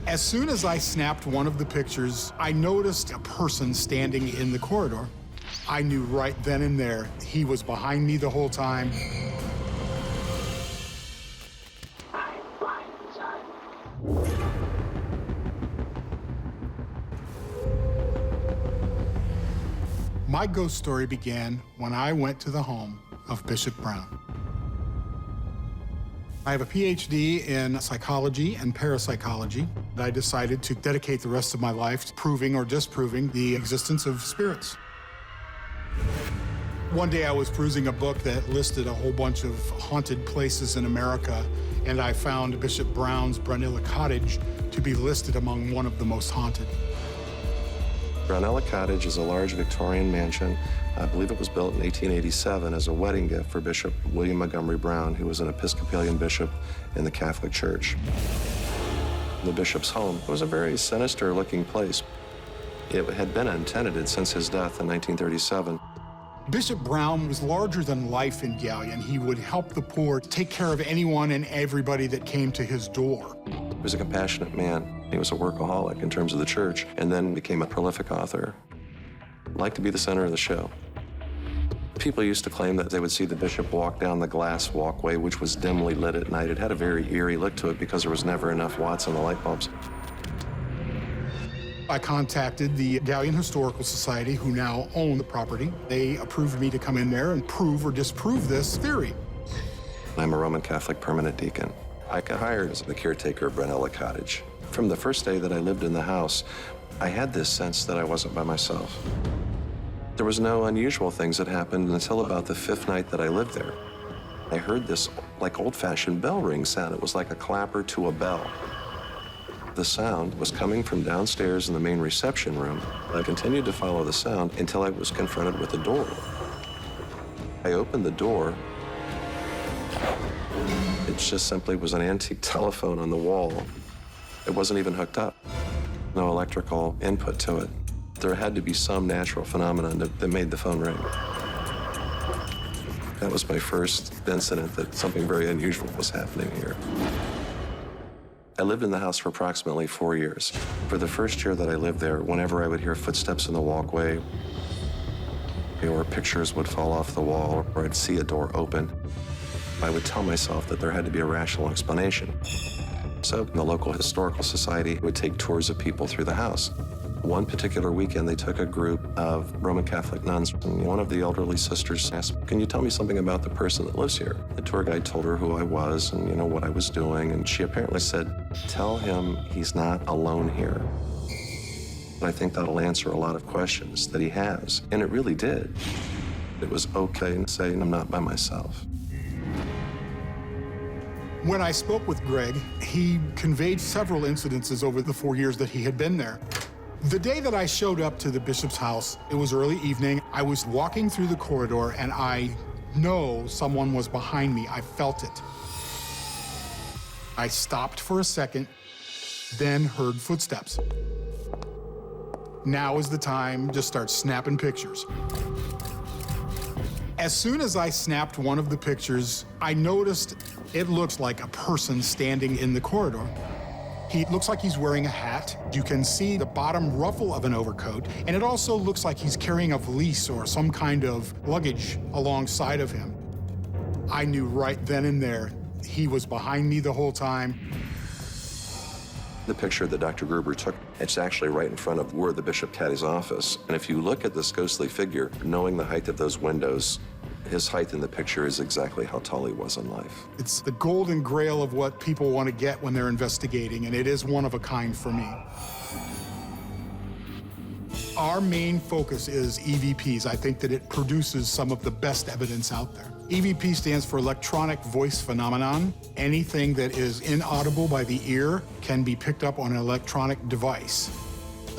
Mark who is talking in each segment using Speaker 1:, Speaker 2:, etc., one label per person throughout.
Speaker 1: As soon as I snapped one of the pictures, I noticed a person standing in the corridor. I knew right then and there he was behind me the whole time. My ghost story began when I went to the home of Bishop Brown. I have a PhD in psychology and parapsychology. I decided to dedicate the rest of my life to proving or disproving the existence of spirits. One day I was perusing a book that listed a whole bunch of haunted places in America, and I found Bishop Brown's Brunella Cottage to be listed among one of the most haunted.
Speaker 2: Brunella Cottage is a large Victorian mansion. I believe it was built in 1887 as a wedding gift for Bishop William Montgomery Brown, who was an Episcopalian bishop in the Catholic Church. The bishop's home was a very sinister-looking place. It had been untenanted since his death in 1937.
Speaker 1: Bishop Brown was larger than life in Galion. He would help the poor, take care of anyone and everybody that came to his door.
Speaker 2: He was a compassionate man. He was a workaholic in terms of the church, and then became a prolific author. Liked to be the center of the show. People used to claim that they would see the bishop walk down the glass walkway, which was dimly lit at night. It had a very eerie look to it because there was never enough watts on the light bulbs.
Speaker 1: I contacted the Galion Historical Society, who now own the property. They approved me to come in there and prove or disprove this theory.
Speaker 2: I'm a Roman Catholic permanent deacon. I got hired as the caretaker of Brunella Cottage. From the first day that I lived in the house, I had this sense that I wasn't by myself. There was no unusual things that happened until about the 5th night that I lived there. I heard this like old-fashioned bell ring sound. It was like a clapper to a bell. The sound was coming from downstairs in the main reception room. I continued to follow the sound until I was confronted with a door. I opened the door. It just simply was an antique telephone on the wall. It wasn't even hooked up. No electrical input to it. There had to be some natural phenomenon that made the phone ring. That was my first incident that something very unusual was happening here. I lived in the house for approximately 4 years. For the first year that I lived there, whenever I would hear footsteps in the walkway, or pictures would fall off the wall, or I'd see a door open, I would tell myself that there had to be a rational explanation. So the local historical society would take tours of people through the house. One particular weekend, they took a group of Roman Catholic nuns, and one of the elderly sisters asked, "Can you tell me something about the person that lives here?" The tour guide told her who I was and, what I was doing, and she apparently said, "Tell him he's not alone here." I think that'll answer a lot of questions that he has, and it really did. It was okay to say, "I'm not by myself."
Speaker 1: When I spoke with Greg, he conveyed several incidences over the 4 years that he had been there. The day that I showed up to the bishop's house, it was early evening. I was walking through the corridor, and I know someone was behind me. I felt it. I stopped for a second, then heard footsteps. Now is the time to start snapping pictures. As soon as I snapped one of the pictures, I noticed it looks like a person standing in the corridor. He looks like he's wearing a hat. You can see the bottom ruffle of an overcoat, and it also looks like he's carrying a valise or some kind of luggage alongside of him. I knew right then and there he was behind me the whole time.
Speaker 2: The picture that Dr. Gruber took, it's actually right in front of where the bishop had his office. And if you look at this ghostly figure, knowing the height of those windows, his height in the picture is exactly how tall he was in life.
Speaker 1: It's the golden grail of what people want to get when they're investigating, and it is one of a kind for me. Our main focus is EVPs. I think that it produces some of the best evidence out there. EVP stands for electronic voice phenomenon. Anything that is inaudible by the ear can be picked up on an electronic device.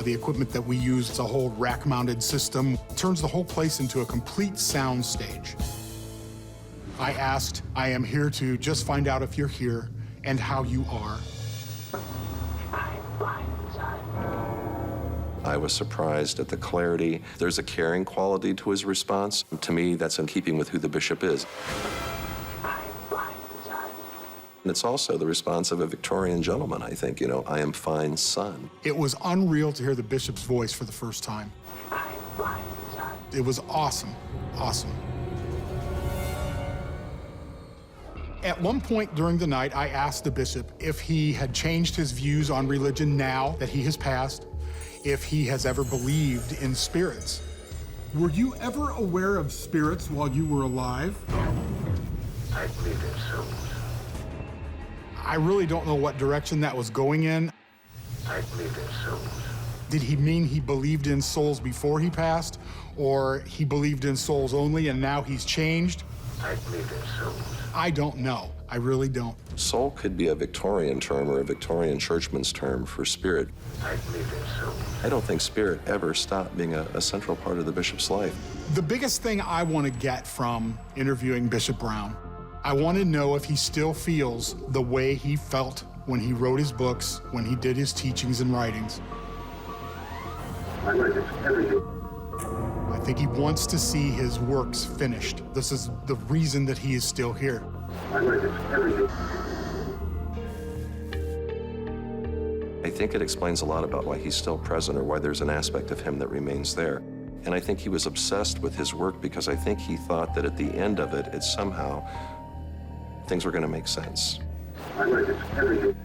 Speaker 1: The equipment that we use is a whole rack-mounted system, turns the whole place into a complete sound stage. I asked, I am here to just find out if you're here and how you are.
Speaker 2: I was surprised at the clarity. There's a caring quality to his response. To me, that's in keeping with who the bishop is. And it's also the response of a Victorian gentleman, I think, I am fine, son.
Speaker 1: It was unreal to hear the bishop's voice for the first time. It was awesome, awesome. At one point during the night, I asked the bishop if he had changed his views on religion now that he has passed, if he has ever believed in spirits.
Speaker 3: Were you ever aware of spirits while you were alive?
Speaker 4: I believe in souls.
Speaker 1: I really don't know what direction that was going in.
Speaker 4: I believe in souls.
Speaker 1: Did he mean he believed in souls before he passed, or he believed in souls only and now he's changed?
Speaker 4: I believe in souls.
Speaker 1: I don't know. I really don't.
Speaker 2: Soul could be a Victorian term or a Victorian churchman's term for spirit.
Speaker 4: I believe in souls.
Speaker 2: I don't think spirit ever stopped being a central part of the bishop's life.
Speaker 1: The biggest thing I want to get from interviewing Bishop Brown, I want to know if he still feels the way he felt when he wrote his books, when he did his teachings and writings.
Speaker 4: I learned this every day.
Speaker 1: I think he wants to see his works finished. This is the reason that he is still here.
Speaker 4: I learned this every day.
Speaker 2: I think it explains a lot about why he's still present or why there's an aspect of him that remains there. And I think he was obsessed with his work because I think he thought that at the end of it, it's somehow, things were going to make sense.
Speaker 4: I learned this every day.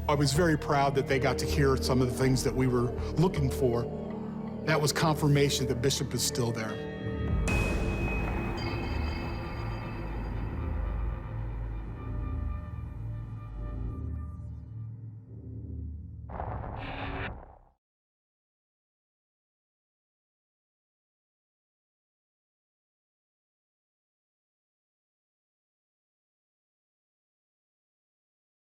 Speaker 1: I was very proud that they got to hear some of the things that we were looking for. That was confirmation that Bishop is still there.